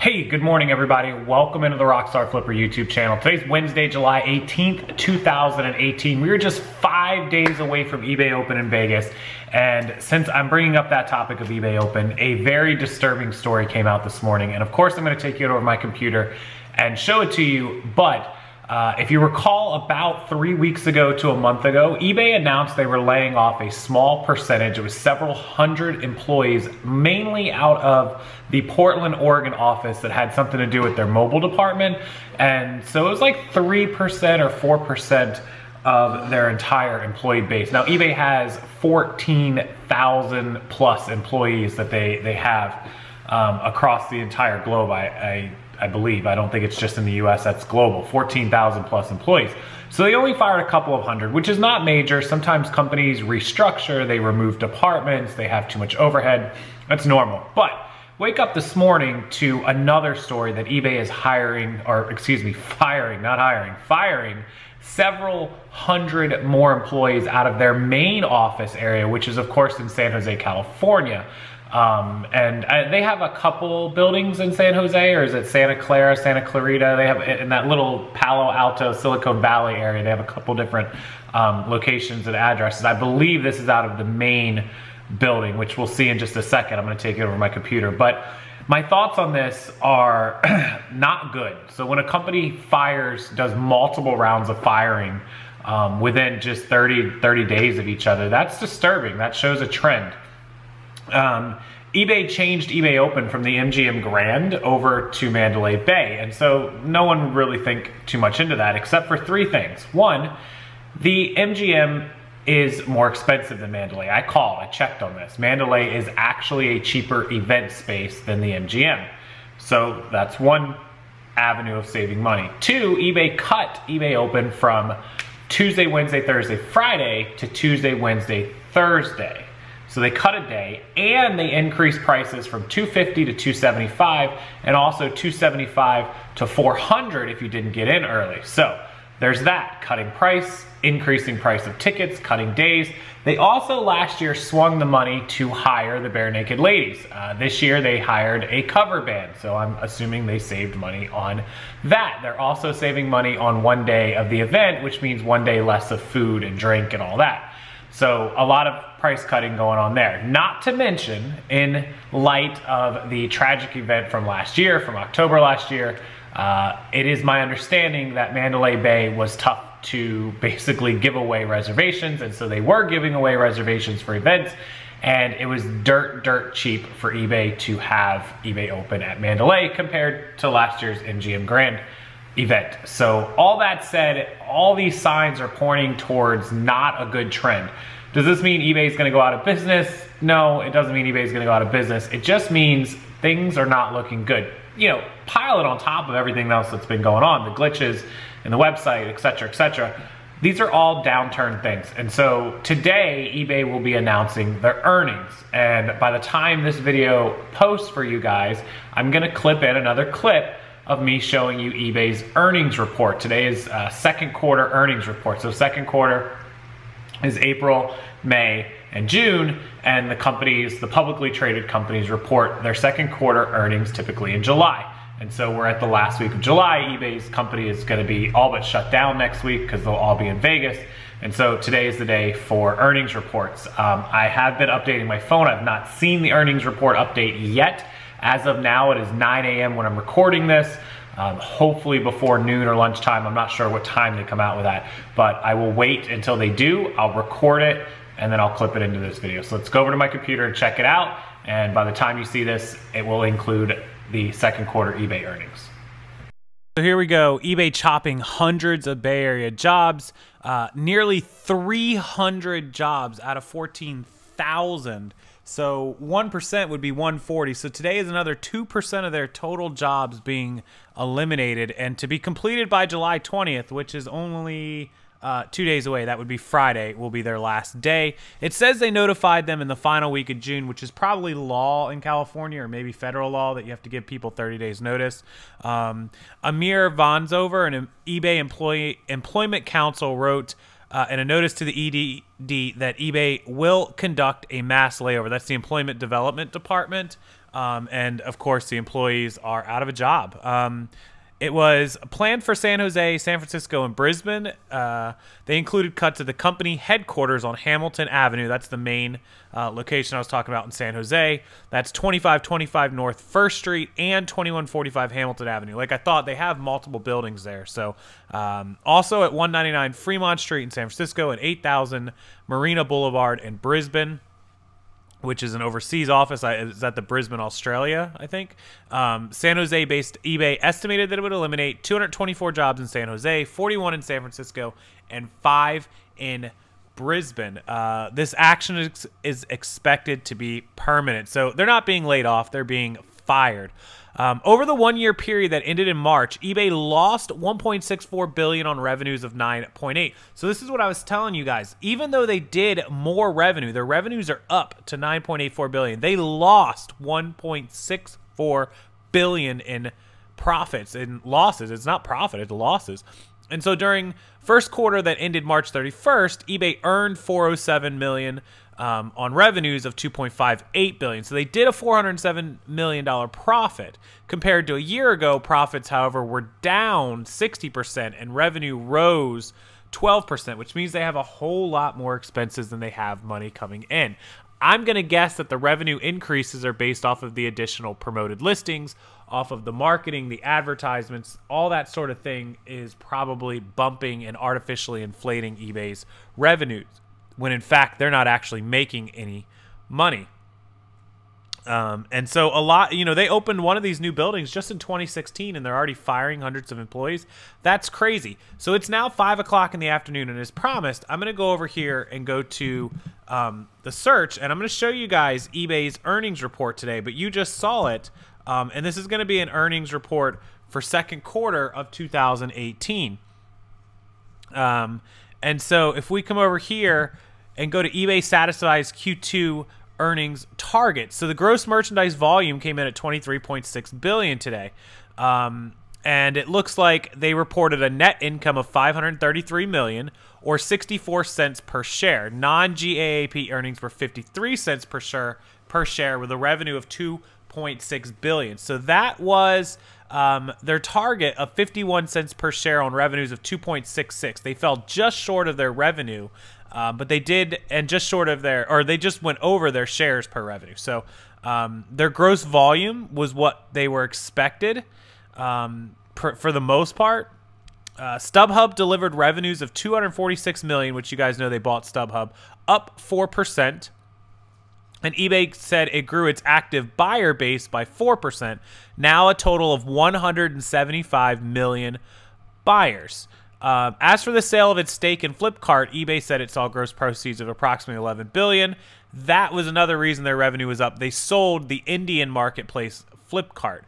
Hey, good morning everybody. Welcome into the Rockstarflipper YouTube channel. Today's Wednesday, July 18th, 2018. We are just 5 days away from eBay Open in Vegas. And since I'm bringing up that topic of eBay Open, a very disturbing story came out this morning. And of course, I'm gonna take it over my computer and show it to you. But if you recall, about 3 weeks ago to a month ago, eBay announced they were laying off a small percentage. It was several hundred employees, mainly out of the Portland, Oregon office that had something to do with their mobile department. And so it was like 3% or 4% of their entire employee base. Now, eBay has 14,000 plus employees that they have across the entire globe, I believe. I don't think it's just in the US, that's global. 14,000 plus employees. So they only fired a couple of hundred, which is not major. Sometimes companies restructure, they remove departments, they have too much overhead. That's normal. But wake up this morning to another story that eBay is firing several hundred more employees out of their main office area, which is of course in San Jose, California. And they have a couple buildings in San Jose, or is it Santa Clara, Santa Clarita? They have in that little Palo Alto, Silicon Valley area, they have a couple different locations and addresses. I believe this is out of the main building, which we'll see in just a second. I'm gonna take it over my computer. But my thoughts on this are not good. So when a company does multiple rounds of firing within just 30 days of each other, that's disturbing. That shows a trend. eBay changed eBay Open from the MGM Grand over to Mandalay Bay, and so no one would really think too much into that except for three things. One, the MGM is more expensive than Mandalay. I checked on this. Mandalay is actually a cheaper event space than the MGM. So that's one avenue of saving money. Two, eBay cut eBay Open from Tuesday, Wednesday, Thursday, Friday to Tuesday, Wednesday, Thursday. So they cut a day, and they increased prices from $250 to $275, and also $275 to $400 if you didn't get in early. So there's that, cutting price, increasing price of tickets, cutting days. They also last year swung the money to hire the Bare Naked Ladies. This year they hired a cover band, so I'm assuming they saved money on that. They're also saving money on one day of the event, which means one day less of food and drink and all that. So a lot of price cutting going on there. Not to mention, in light of the tragic event from last year, from October last year, it is my understanding that Mandalay Bay was tough to basically give away reservations, and so they were giving away reservations for events, and it was dirt cheap for eBay to have eBay Open at Mandalay compared to last year's MGM Grand event. So all that said, all these signs are pointing towards not a good trend. Does this mean eBay is going to go out of business? No, it doesn't mean eBay is going to go out of business. It just means things are not looking good. You know, pile it on top of everything else that's been going on, the glitches in the website, etc., etc. These are all downturn things. And so today, eBay will be announcing their earnings. And by the time this video posts for you guys, I'm going to clip in another clip of me showing you eBay's earnings report. Today is second quarter earnings report. So second quarter is April, May, and June, and the publicly traded companies report their second quarter earnings typically in July. And so we're at the last week of July. eBay's company is gonna be all but shut down next week because they'll all be in Vegas. And so today is the day for earnings reports. I have been updating my phone. I've not seen the earnings report update yet. As of now, it is 9 a.m. when I'm recording this. Hopefully before noon or lunchtime. I'm not sure what time they come out with that, but I will wait until they do. I'll record it, and then I'll clip it into this video. So let's go over to my computer and check it out. And by the time you see this, it will include the second quarter eBay earnings. So here we go, eBay chopping hundreds of Bay Area jobs, nearly 300 jobs out of 14,000. So 1% would be 140. So today is another 2% of their total jobs being eliminated, and to be completed by July 20th, which is only 2 days away. That would be Friday, will be their last day. It says they notified them in the final week of June, which is probably law in California, or maybe federal law, that you have to give people 30 days notice. Amir Vonsover, an eBay employment counsel, wrote in a notice to the ED that eBay will conduct a mass layover. That's the Employment Development Department. And of course, the employees are out of a job. It was planned for San Jose, San Francisco, and Brisbane. They included cuts at the company headquarters on Hamilton Avenue. That's the main location I was talking about in San Jose. That's 2525 North 1st Street and 2145 Hamilton Avenue. Like I thought, they have multiple buildings there. So also at 199 Fremont Street in San Francisco and 8000 Marina Boulevard in Brisbane, which is an overseas office. Is at the Brisbane, Australia, I think. San Jose-based eBay estimated that it would eliminate 224 jobs in San Jose, 41 in San Francisco, and 5 in Brisbane. This action is expected to be permanent. So they're not being laid off. They're being fired. Over the 1-year period that ended in March, eBay lost $1.64 billion on revenues of $9.8. So this is what I was telling you guys. Even though they did more revenue, their revenues are up to $9.84 billion. They lost $1.64 billion in profits and losses. It's not profit, it's losses. And so during first quarter that ended March 31st, eBay earned $407 million on revenues of $2.58 billion. So they did a $407 million profit. Compared to a year ago, profits, however, were down 60% and revenue rose 12%, which means they have a whole lot more expenses than they have money coming in. I'm going to guess that the revenue increases are based off of the additional promoted listings, off of the marketing, the advertisements, all that sort of thing is probably bumping and artificially inflating eBay's revenues, when in fact they're not actually making any money. And so a lot, they opened one of these new buildings just in 2016 and they're already firing hundreds of employees. That's crazy. So it's now 5 o'clock in the afternoon, and as promised, I'm going to go over here and go to the search, and I'm going to show you guys eBay's earnings report today, but you just saw it. And this is going to be an earnings report for second quarter of 2018. And so if we come over here and go to eBay satisfies Q2 earnings target. So the gross merchandise volume came in at 23.6 billion today. And it looks like they reported a net income of 533 million or 64 cents per share. Non-GAAP earnings were 53 cents per share with a revenue of 2.6 billion. So that was their target of 51 cents per share on revenues of 2.66. They fell just short of their revenue, but they did, and just short of they just went over their shares per revenue. So their gross volume was what they were expected for the most part. StubHub delivered revenues of 246 million, which you guys know they bought StubHub, up 4%. And eBay said it grew its active buyer base by 4%, now a total of 175 million buyers. As for the sale of its stake in Flipkart, eBay said it saw gross proceeds of approximately 11 billion. That was another reason their revenue was up. They sold the Indian marketplace Flipkart.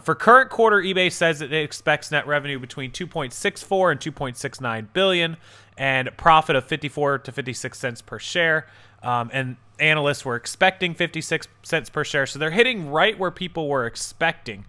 For current quarter, eBay says that it expects net revenue between 2.64 and 2.69 billion and profit of 54 to 56 cents per share. And analysts were expecting 56 cents per share, so they're hitting right where people were expecting.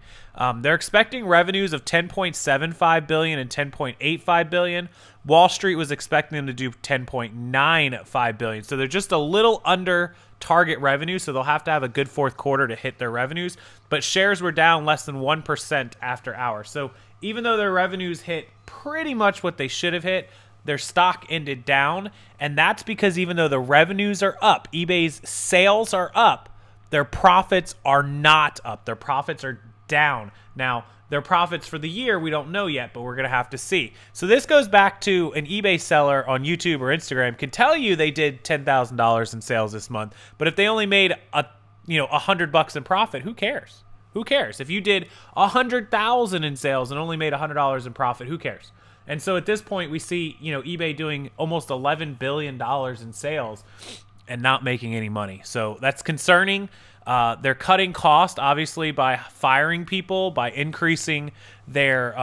They're expecting revenues of 10.75 billion and 10.85 billion. Wall Street was expecting them to do 10.95 billion, so they're just a little under target revenue, so they'll have to have a good fourth quarter to hit their revenues. But shares were down less than 1% after hours. So even though their revenues hit pretty much what they should have hit, their stock ended down, and that's because even though the revenues are up, eBay's sales are up, their profits are not up. Their profits are down. Now, their profits for the year, we don't know yet, but we're going to have to see. So this goes back to an eBay seller on YouTube or Instagram can tell you they did $10,000 in sales this month, but if they only made $100 in profit, who cares? Who cares? If you did $100,000 in sales and only made $100 in profit, who cares? And so at this point, we see, eBay doing almost $11 billion in sales and not making any money. So that's concerning. They're cutting cost, obviously, by firing people, by increasing their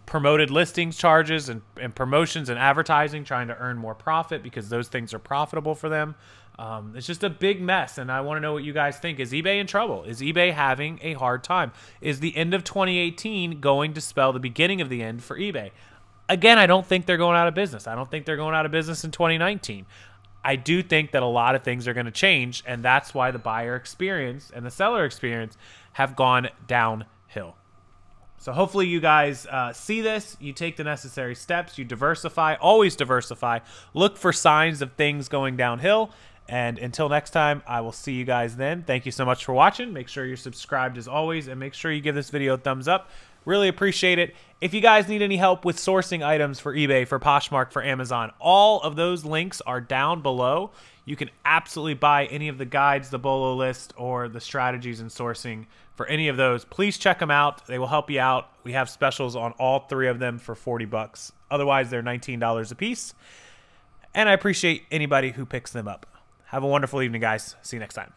promoted listings charges and promotions and advertising, trying to earn more profit because those things are profitable for them. It's just a big mess, and I want to know what you guys think. Is eBay in trouble? Is eBay having a hard time? Is the end of 2018 going to spell the beginning of the end for eBay? Again, I don't think they're going out of business. I don't think they're going out of business in 2019. I do think that a lot of things are going to change, and that's why the buyer experience and the seller experience have gone downhill. So hopefully you guys see this, you take the necessary steps, you diversify, always diversify, look for signs of things going downhill, and until next time, I will see you guys then. Thank you so much for watching. Make sure you're subscribed as always, and make sure you give this video a thumbs up. Really appreciate it. If you guys need any help with sourcing items for eBay, for Poshmark, for Amazon, all of those links are down below. You can absolutely buy any of the guides, the Bolo list, or the strategies in sourcing for any of those. Please check them out. They will help you out. We have specials on all 3 of them for 40 bucks. Otherwise, they're $19 a piece. And I appreciate anybody who picks them up. Have a wonderful evening, guys. See you next time.